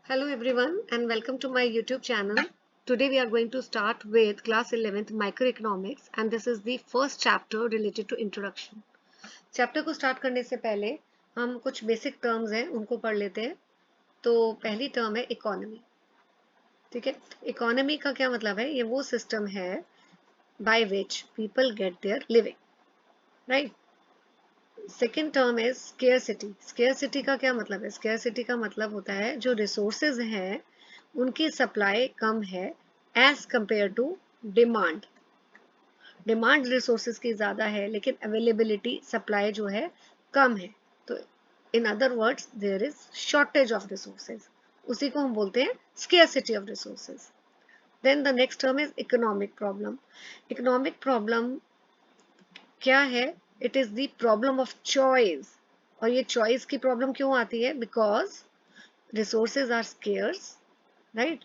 Hello everyone and welcome to my YouTube channel. Today we are going to start with class 11th microeconomics and this is the first chapter related to introduction. Chapter को start करने से पहले हम कुछ basic terms हैं उनको पढ़ लेते हैं. तो पहली टर्म है इकोनॉमी. ठीक है, इकोनॉमी का क्या मतलब है? ये वो सिस्टम है by which people get their living, right. Second term is scarcity. Scarcity का क्या मतलब है? स्केयरसिटी का मतलब होता है जो रिसोर्सेज हैं उनकी सप्लाई कम है as compare to demand. Demand resources की ज्यादा है लेकिन अवेलेबिलिटी सप्लाई जो है कम है. तो in other words there is shortage of resources. उसी को हम बोलते हैं scarcity of resources. Then the next term is economic problem. Economic problem क्या है? It is the problem of choice. और ये चॉइस की प्रॉब्लम क्यों आती है? Because resources are scarce, right.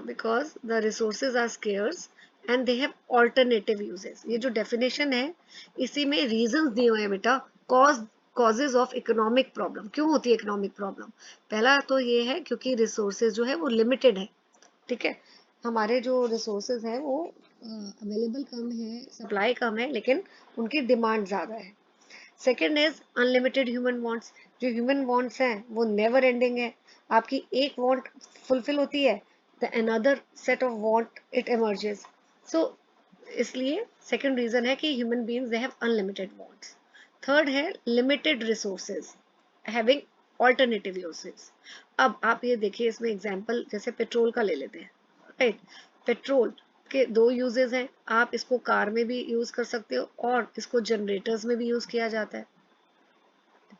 Because the resources are scarce and they have alternative uses. ये जो डेफिनेशन है इसी में रीजंस दिए हुए हैं बेटा. Causes of economic problem. क्यों होती है इकोनॉमिक प्रॉब्लम? पहला तो ये है क्योंकि रिसोर्सेज जो है वो लिमिटेड है. ठीक है, हमारे जो रिसोर्सेज हैं वो अवेलेबल कम है, सप्लाई कम है, लेकिन उनकी डिमांड ज़्यादा है. Second is unlimited human wants. जो ह्यूमन वांट्स हैं वो नेवर एंडिंग है. आपकी एक वांट फुलफिल होती है the another set of want it emerges. So इसलिए सेकेंड रीजन है कि human beings they have unlimited wants. Third है limited resources having alternative usage. अब आप ये देखिए, इसमें एग्जांपल जैसे पेट्रोल का ले लेते हैं, राइट. पेट्रोल के दो यूजेस हैं. आप इसको कार में भी यूज कर सकते हो और इसको जनरेटर्स में भी यूज किया जाता है.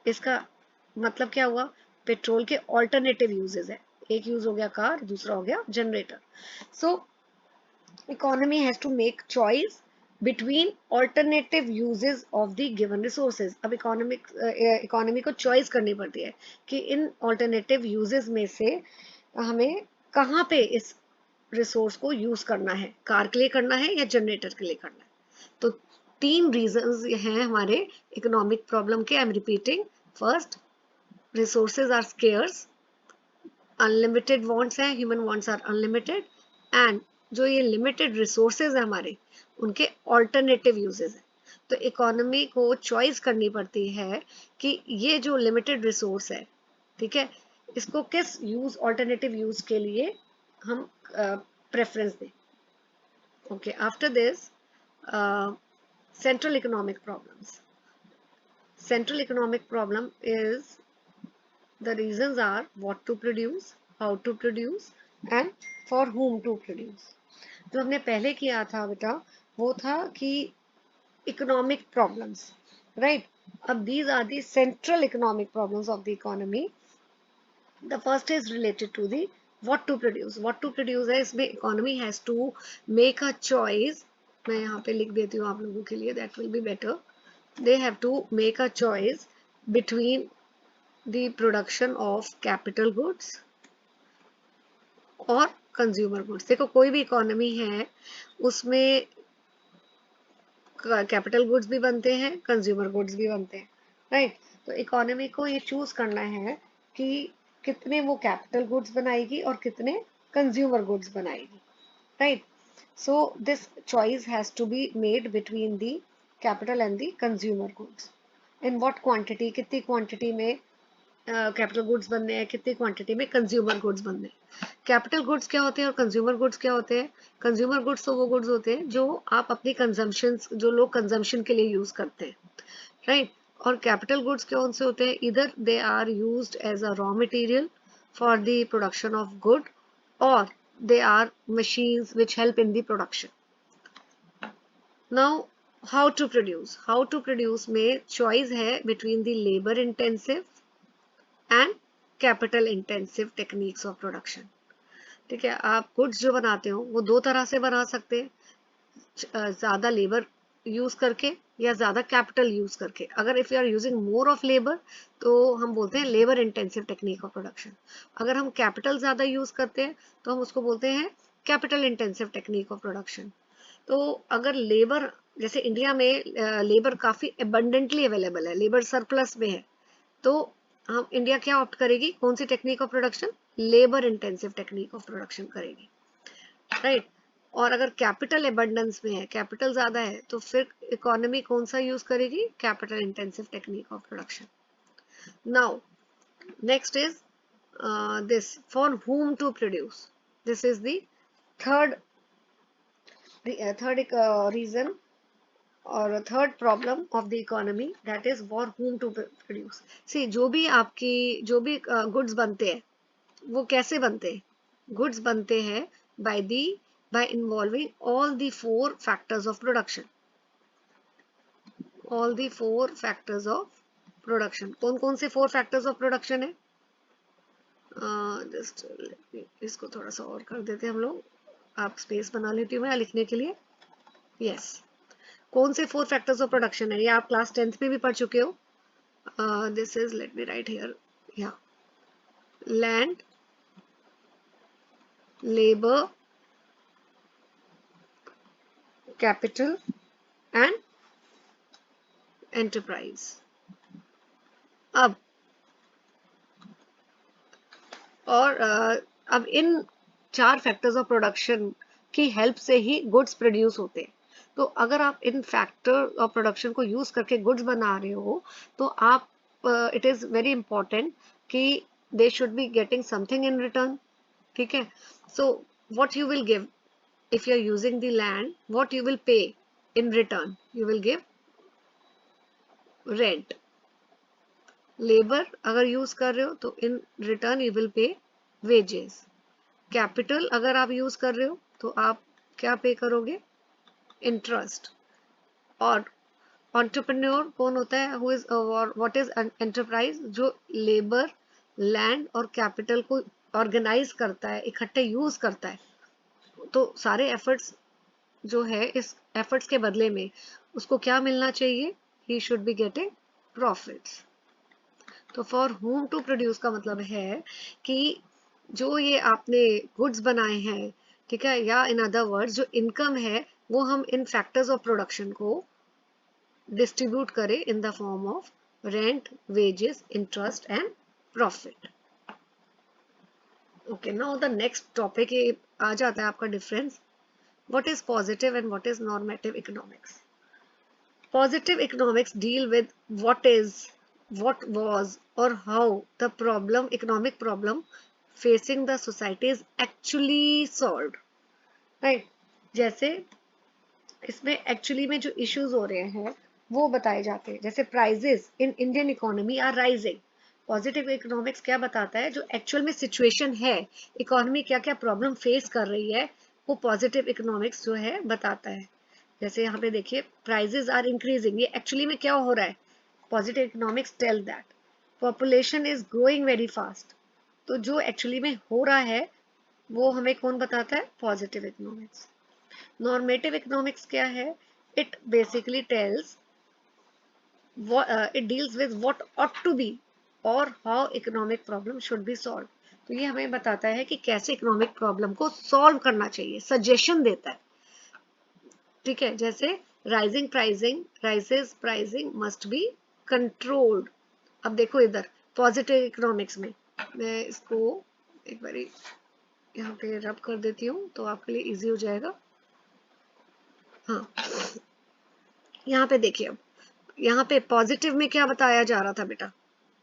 इसका मतलब क्या हुआ? पेट्रोल के ऑल्टरनेटिव यूजेस है. एक यूज हो गया कार, दूसरा हो गया generator. So economy has to make choice between alternative uses of the given resources. अब इकोनॉमी को चॉइस करनी पड़ती है कि इन ऑल्टरनेटिव यूजेस में से हमें कहाँ पे इस रिसोर्स को यूज करना है. कार के लिए करना है या जनरेटर के लिए करना है. तो तीन रीजंस हैं हमारे इकोनॉमिक प्रॉब्लम के. I am repeating. First, resources are scarce. Unlimited wants हैं, human wants are unlimited. And जो ये लिमिटेड रिसोर्सेज है हमारे, उनके ऑल्टरनेटिव यूजेस है. तो इकोनॉमी को चॉइस करनी पड़ती है कि ये जो लिमिटेड रिसोर्स है, ठीक है, इसको किस यूज, ऑल्टरनेटिव यूज के लिए हम प्रेफरेंस दें. Okay, after this central economic problems. Central economic problem is the reasons are what to produce, how to produce and for whom to produce. जो हमने पहले किया था बेटा वो था कि economic problems, right. अब these are the central economic problems of the economy. The first is related to the what to produce. What to produce है, इसमें economy has to make a choice. मैं यहाँ पे लिख देती हूँ आप लोगों के लिए, that will be better. They have to make a choice between the production of capital goods और consumer goods. देखो कोई भी इकोनॉमी है उसमें कैपिटल गुड्स भी बनते हैं, कंज्यूमर गुड्स भी बनते हैं, राइट. तो इकोनॉमी को ये चूज करना है कि कितने वो कैपिटल गुड्स बनाएगी और कितने कंज्यूमर गुड्स बनाएगी, right. So this choice has to be made between the capital and the consumer goods. In what quantity, कितनी क्वांटिटी में कैपिटल गुड्स बनने हैं, कितनी क्वांटिटी में कंज्यूमर गुड्स बनने हैं. कैपिटल गुड्स क्या होते हैं और कंज्यूमर गुड्स क्या होते हैं? कंज्यूमर गुड्स तो वो गुड्स होते हैं जो आप अपनी कंजम्पशन, जो लोग कंजम्पशन के लिए यूज करते हैं, राइट. और कैपिटल गुड्स कौन से होते हैं? इधर they are used as a raw material for the production of good और they are machines which help in the production. Now how to produce. How to produce में choice है between the labor intensive and capital intensive techniques of production. ठीक है, आप goods जो बनाते हो वो दो तरह से बना सकते हैं, ज़्यादा लेबर यूज करके या ज़्यादा कैपिटल यूज करके. अगर if you are using more of labour तो हम बोलते हैं labour intensive technique of production. अगर हम कैपिटल ज़्यादा यूज करते हैं तो हम उसको बोलते हैं capital intensive technique of production. तो अगर लेबर, जैसे इंडिया में लेबर काफ़ी एबंडेंटली अवेलेबल है, लेबर सरप्लस में है, तो हम इंडिया क्या ऑप्ट करेगी, कौन सी technique of production, labour intensive technique of production करेगी, राइट। और अगर कैपिटल एबंडेंस में है, कैपिटल ज्यादा है, तो फिर इकोनॉमी कौन सा यूज करेगी, capital intensive technique of production. Now next is this for whom to produce. This is the third reason or third problem of the economy, that is for whom to produce. See, जो भी goods बनते हैं वो कैसे बनते हैं, goods बनते हैं by involving all the four factors of production, all the four factors of production. कौन कौन से four factors of production है, जस्ट इसको थोड़ा सा और कर देते हैं हम लोग, आप स्पेस बना लेती हूँ मैं लिखने के लिए। यस, कौन से फोर फैक्टर्स ऑफ प्रोडक्शन है, ये आप क्लास 10th में भी पढ़ चुके हो। This is, let me write here, या land, labour, capital and enterprise. अब इन चार फैक्टर्स ऑफ प्रोडक्शन की हेल्प से ही गुड्स प्रोड्यूस होते हैं। तो अगर आप इन फैक्टर ऑफ प्रोडक्शन को यूज करके गुड्स बना रहे हो तो आप इट इज वेरी इंपॉर्टेंट कि they should be getting something in return, ठीक है। So what you will give if you are using the land, what you will pay in return, you will give rent. Labour अगर use कर रहे हो तो in return you will pay wages. Capital अगर आप use कर रहे हो तो आप क्या पे करोगे, इंटरेस्ट। और एंटरप्रेन्योर कौन होता है, who is what is enterprise, जो लेबर, लैंड और कैपिटल को ऑर्गेनाइज करता है, इकट्ठे यूज करता है। तो सारे एफर्ट्स जो है, इस एफर्ट्स के बदले में उसको क्या मिलना चाहिए, he should be getting profits. तो फॉर होम टू प्रोड्यूस का मतलब है कि जो ये आपने गुड्स बनाए हैं, ठीक है, या इन अदर वर्ड्स जो इनकम है वो हम इन फैक्टर्स ऑफ प्रोडक्शन को डिस्ट्रीब्यूट करें in the form of rent, wages, interest and profit. Okay, now the next topic आ जाता है आपका difference, what is positive and what is normative economics. Positive economics deal with what is, what was, or how the economic problem facing the society is actually solved, right? जैसे इसमें actually में जो issues हो रहे हैं वो बताए जाते हैं, जैसे prices in Indian economy are rising. Positive economics क्या बताता है, जो एक्चुअल में सिचुएशन है, इकोनॉमी क्या क्या प्रॉब्लम फेस कर रही है, वो पॉजिटिव इकोनॉमिक्स जो है बताता है। जैसे यहाँ पे देखिए, प्राइजेस आर इंक्रीजिंग, ये एक्चुअली में क्या हो रहा है, positive economics tell that population is growing very fast. तो जो एक्चुअली में हो रहा है वो हमें कौन बताता है, पॉजिटिव इकोनॉमिक्स। नॉर्मेटिव इकोनॉमिक्स क्या है, it basically tells it deals with what ought to be or how economic problem should be solved। तो ये हमें बताता है कि कैसे इकोनॉमिक प्रॉब्लम को सॉल्व करना चाहिए, सजेशन देता है, ठीक है। जैसे rising pricing must be controlled. अब देखो इधर पॉजिटिव इकोनॉमिक्स में, मैं इसको एक बार यहाँ पे रब कर देती हूँ तो आपके लिए इजी हो जाएगा। हाँ, यहाँ पे देखिए, अब यहाँ पे पॉजिटिव में क्या बताया जा रहा था बेटा,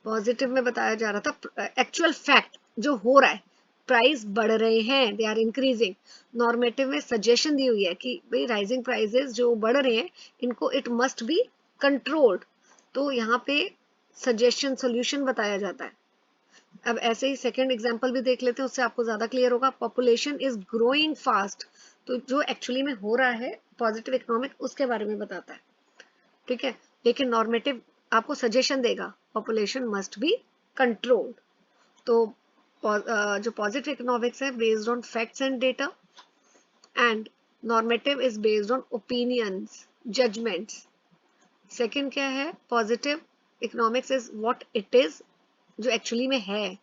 पॉजिटिव में बताया जा रहा था एक्चुअल फैक्ट जो हो रहा है, प्राइस बढ़ रहे हैं, दे आर इंक्रीजिंग। नॉर्मेटिव में सजेशन दी हुई है कि भाई राइजिंग प्राइसेस जो बढ़ रहे हैं इनको इट मस्ट बी कंट्रोल्ड। तो यहाँ पे सजेशन सोल्यूशन बताया जाता है। अब ऐसे ही सेकेंड एग्जाम्पल भी देख लेते हैं, उससे आपको ज्यादा क्लियर होगा। पॉपुलेशन इज ग्रोइंग फास्ट, तो जो एक्चुअली में हो रहा है पॉजिटिव इकोनॉमिक उसके बारे में बताता है, ठीक है। लेकिन नॉर्मेटिव आपको सजेशन देगा, पॉपुलेशन मस्ट बी कंट्रोल्ड। तो जो पॉजिटिव इकोनॉमिक्स है based on facts and data, and normative is based on opinions, judgements. Second क्या है, positive economics is what it is, जो एक्चुअली में है,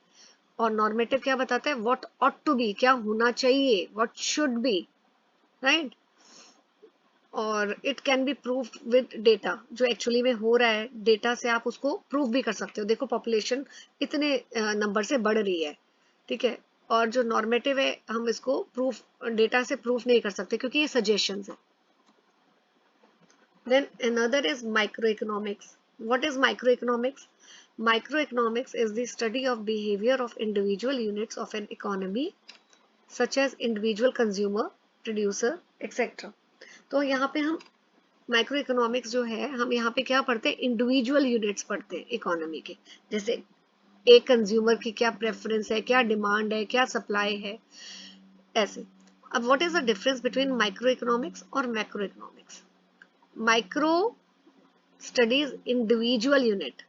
और नॉर्मेटिव क्या बताता है, व्हाट ऑट टू बी, क्या होना चाहिए, व्हाट शुड बी, राइट। और it can be prove with data, जो एक्चुअली में हो रहा है डेटा से आप उसको प्रूव भी कर सकते हो। देखो पॉपुलेशन इतने नंबर से बढ़ रही है, ठीक है, और जो नॉर्मेटिव है हम इसको प्रूफ डेटा से प्रूफ नहीं कर सकते क्योंकि ये सजेशंस है। Then another is microeconomics. What is microeconomics? Microeconomics is the study of behavior of individual units of an economy, such as individual consumer, producer, etc. तो यहाँ पे हम माइक्रो इकोनॉमिक्स जो है हम यहाँ पे क्या पढ़ते हैं, इंडिविजुअल यूनिट्स पढ़ते हैं इकोनॉमी के, जैसे एक कंज्यूमर की क्या प्रेफरेंस है, क्या डिमांड है, क्या सप्लाई है, ऐसे। अब what is the difference between micro economics और macro economics? Micro studies individual unit,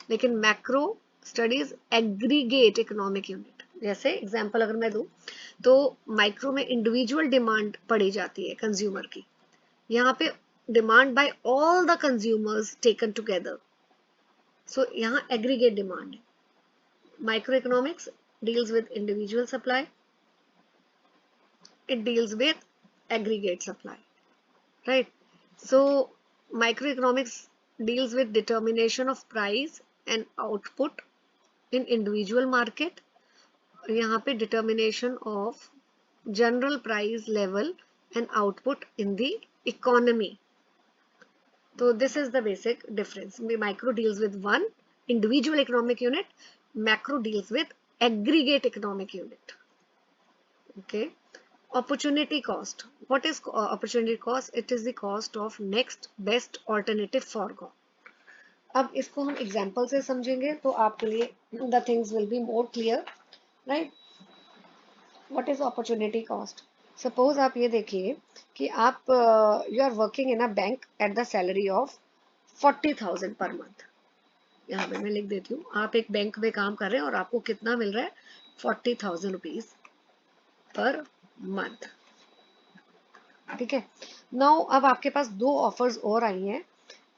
लेकिन macro studies aggregate economic unit. जैसे एग्जांपल अगर मैं दूं तो माइक्रो में इंडिविजुअल डिमांड पढ़ी जाती है कंज्यूमर की, यहाँ पे demand by all the consumers taken together, so यहाँ एग्रीगेट डिमांड है। Micro economics deals with individual supply, it deals with aggregate supply, right? So microeconomics deals with determination of price and output in individual market, यहाँ पे determination of general price level and output in the economy. So this is the basic difference. Micro deals with one individual economic unit, macro deals with aggregate economic unit. Okay. Opportunity cost. What is opportunity cost? It is the cost of next best alternative foregone. अब इसको हम example से समझेंगे तो आपके लिए the things will be more clear, right? What is opportunity cost? Suppose आप ये देखिए कि आप you are working in a bank at the salary of 40,000 per month. यहाँ पे मैं लिख देती हूँ, आप एक बैंक में काम कर रहे हैं और आपको कितना मिल रहा है? 40,000 रुपीज पर मंथ, ठीक है। नाउ अब आपके पास दो ऑफर्स और आई हैं।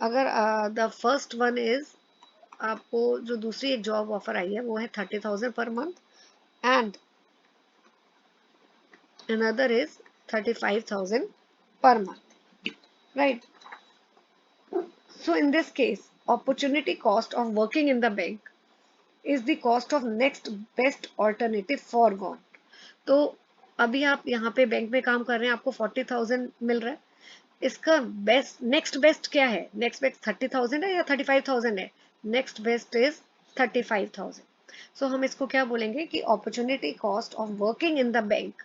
अगर द फर्स्ट वन इज, आपको जो दूसरी एक जॉब ऑफर आई है वो है 30,000 पर month and another is 35,000 per month, right? So in this case opportunity cost of working in the bank is the cost of next best alternative foregone. तो अभी आप यहाँ पे बैंक में काम कर रहे हैं, आपको 40,000 मिल रहा है, इसका बेस्ट नेक्स्ट बेस्ट क्या है? नेक्स्ट बेस्ट 30,000 है या 35,000 है? Next best is 35,000। सो हम इसको क्या बोलेंगे कि opportunity cost of working in the bank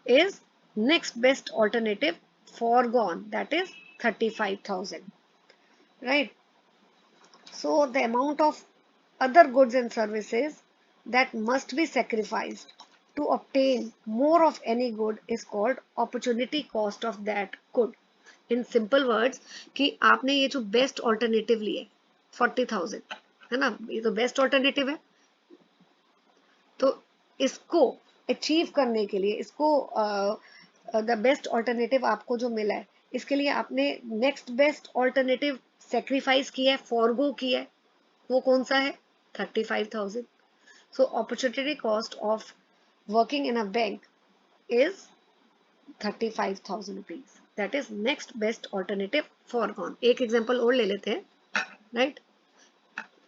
is next best alternative foregone, that is 35,000, right? So the amount of other goods and services that must be sacrificed to obtain more of any good is called opportunity cost of that good. In simple words कि आपने ये जो best alternative लिए 40,000 है ना, ये तो best alternative है, तो इसको अचीव करने के लिए, इसको द बेस्ट ऑल्टरनेटिव आपको जो मिला है इसके लिए आपने नेक्स्ट बेस्ट ऑल्टरनेटिव सेक्रीफाइस किया है, फॉरगो किया है, वो कौन सा है? 35,000। So opportunity cost of working in a bank is 35,000 rupees, that is next best alternative forgone. एक एग्जांपल और ले लेते हैं, right?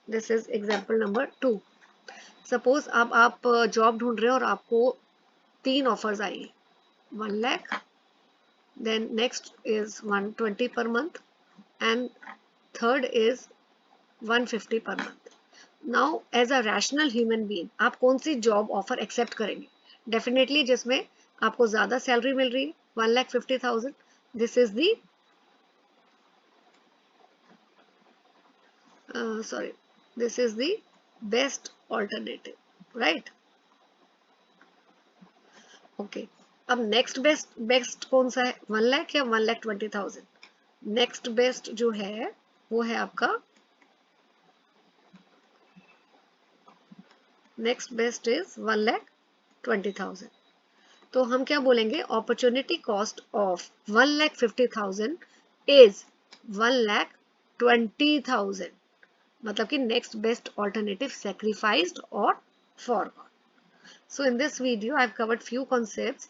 This is example number 2। Suppose अब आप जॉब ढूंढ रहे हो और आपको 3 ऑफर्स आई, 1 lakh, then next is 120 per month and third is 150 per month. Now as a rational human being आप कौन सी जॉब ऑफर एक्सेप्ट करेंगे? डेफिनेटली जिसमें आपको ज्यादा सैलरी मिल रही है, 1,50,000। This is the sorry, this is the best alternative, right? Okay, अब नेक्स्ट बेस्ट बेस्ट कौन सा है? 1 लाख या 1,20,000? नेक्स्ट बेस्ट जो है वो है आपका, नेक्स्ट बेस्ट इज 1,20,000। तो हम क्या बोलेंगे? अपॉर्चुनिटी कॉस्ट ऑफ 1,50,000 इज 1,20,000, मतलब कि next best alternative sacrificed or forgone. So in this video I've covered few concepts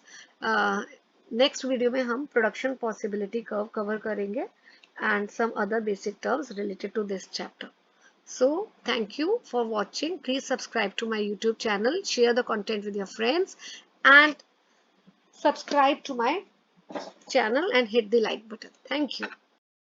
next video में हम प्रोडक्शन पॉसिबिलिटी कर्व कवर करेंगे and some other basic terms related to this chapter. So thank you for watching. Please subscribe to my YouTube channel, share the content with your friends, and subscribe to my channel and hit the like button. Thank you.